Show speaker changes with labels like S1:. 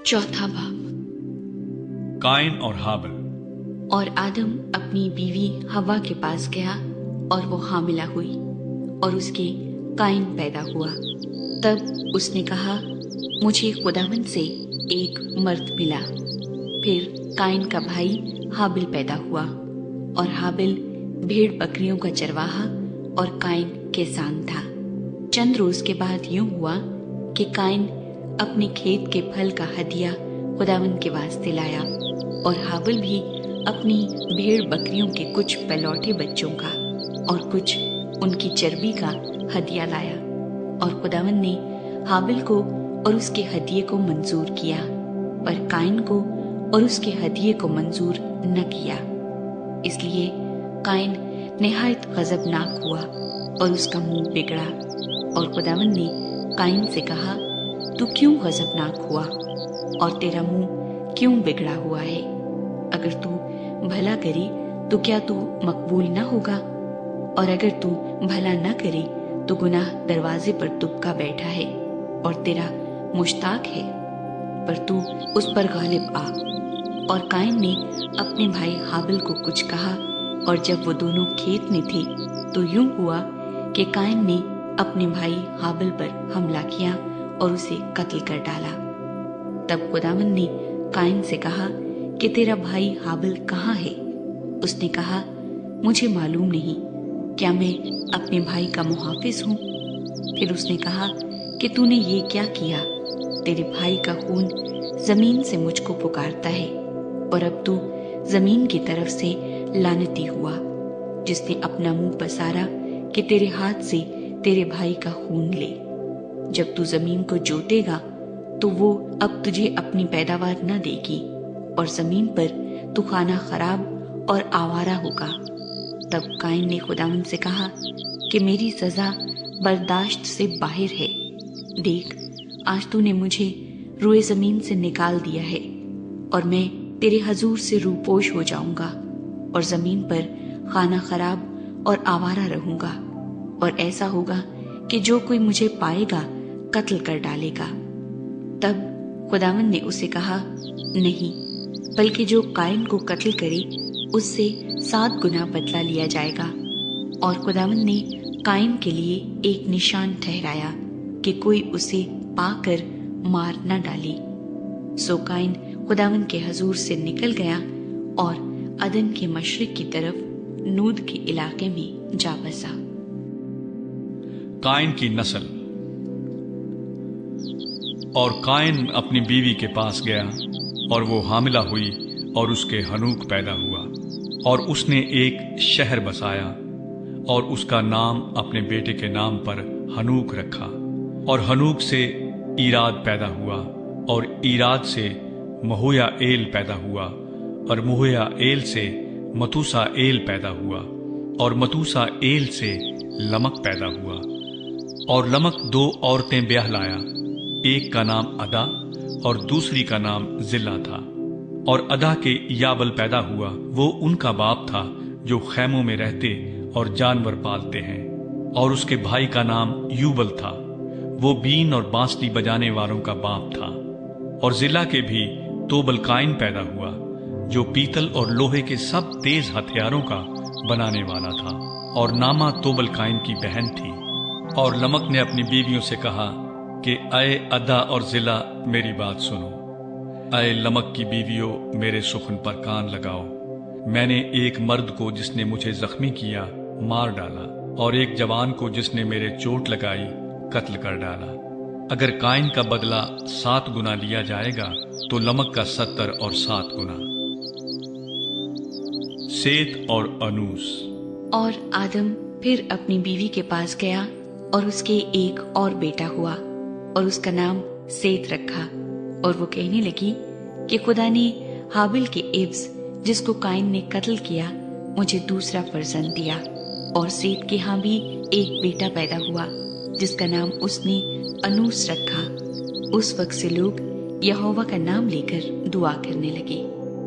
S1: चौथा भाग।
S2: काइन और हाबिल।
S1: और आदम अपनी बीवी हवा के पास गया और वो हामिला हुई और उसके काइन पैदा हुआ। तब उसने कहा, मुझे खुदावंद से एक मर्द मिला। फिर काइन का भाई हाबिल पैदा हुआ और हाबिल भेड़ बकरियों का चरवाहा और काइन किसान था। चंद रोज के बाद यूं हुआ कि काइन अपने खेत के फल का हदिया खुदावंद के वास्ते लाया और हाबिल भी अपनी भेड़ बकरियों के कुछ पलौठे बच्चों का और कुछ उनकी चर्बी का हदिया लाया। और खुदावंद ने हाबिल को और उसके हदिये को मंजूर किया, पर काइन को और उसके हदिये को मंजूर न किया। इसलिए काइन निहायत गजबनाक हुआ और उसका मुंह बिगड़ा। और खुदावंद ने काइन से कहा, तू क्यों गजबनाक हुआ और तेरा मुंह क्यों बिगड़ा हुआ है? अगर तू भला करे तो क्या तू मकबूल न होगा? और अगर तू भला न करे तो गुनाह दरवाजे पर दुबका बैठा है और तेरा मुश्ताक है, पर तू उस पर गालिब आ। और काइन ने अपने भाई हाबिल को कुछ कहा, और जब वो दोनों खेत में थे तो यूं हुआ कि काइन ने अपने भाई हाबिल पर हमला किया और उसे कत्ल कर डाला। तब खुदावंद ने काइन से कहा कि तेरा भाई हाबिल कहाँ है? उसने कहा, मुझे मालूम नहीं, क्या मैं अपने भाई का मुहाफिज हूँ? फिर उसने कहा कि तूने ये क्या किया? तेरे भाई का खून जमीन से मुझको पुकारता है और अब तू जमीन की तरफ से लानती हुआ, जिसने अपना मुंह पसारा कि तेरे हाथ से तेरे भाई का खून ले। जब तू जमीन को जोतेगा तो वो अब तुझे अपनी पैदावार न देगी और जमीन पर तू खाना खराब और आवारा होगा। तब काइन ने खुदावंद से कहा कि मेरी सजा बर्दाश्त से बाहर है। देख, आज तूने मुझे रुए जमीन से निकाल दिया है और मैं तेरे हजूर से रूपोश हो जाऊंगा और जमीन पर खाना खराब और आवारा रहूंगा। और ऐसा होगा कि जो कोई मुझे पाएगा कत्ल कर डालेगा। तब खुदावंद ने उसे कहा, नहीं, बल्कि जो काइन को कत्ल करे उससे 7 गुना बदला लिया जाएगा। और खुदावंद ने काइन के लिए एक निशान ठहराया कि कोई उसे पाकर मार न डाले। सो काइन खुदावंद के हजूर से निकल गया और अदन के मशरिक की तरफ नूद के इलाके में जा बसा।
S2: काइन की नस्ल। और काइन अपनी बीवी के पास गया और वो हामिला हुई और उसके हनूक पैदा हुआ और उसने एक शहर बसाया और उसका नाम अपने बेटे के नाम पर हनूक रखा। और हनूक से ईराद पैदा हुआ और ईराद से महुया एल पैदा हुआ और महुया एल से मतूसा एल पैदा हुआ और मतूसा एल से लमक पैदा हुआ। और लमक 2 औरतें ब्याह लाया, एक का नाम अदा और दूसरी का नाम जिल्ला था। और अदा के याबल पैदा हुआ, वो उनका बाप था जो खैमों में रहते और जानवर पालते हैं। और उसके भाई का नाम यूबल था, वो बीन और बांसुरी बजाने वालों का बाप था। और जिल्ला के भी तोबल काइन पैदा हुआ, जो पीतल और लोहे के सब तेज हथियारों का बनाने वाला था। और नामा तोबल काइन की बहन थी। और लमक ने अपनी बीवियों से कहा कि अय अदा और जिला, मेरी बात सुनो। अय लमक की बीवियों, मेरे सुखन पर कान लगाओ। मैंने एक मर्द को जिसने मुझे जख्मी किया मार डाला और एक जवान को जिसने मेरे चोट लगाई कत्ल कर डाला। अगर काइन का बदला 7 गुना लिया जाएगा तो लमक का 70 और 7 गुना। सेत और अनूस।
S1: और आदम फिर अपनी बीवी के पास गया और उसके एक और बेटा हुआ और उसका नाम सेत रखा। और वो कहने लगी कि खुदा ने हाबिल के एब्स, जिसको काइन ने कत्ल किया, मुझे दूसरा फर्जंद दिया। और सेत के यहाँ भी एक बेटा पैदा हुआ जिसका नाम उसने अनूस रखा। उस वक्त से लोग यहोवा का नाम लेकर दुआ करने लगे।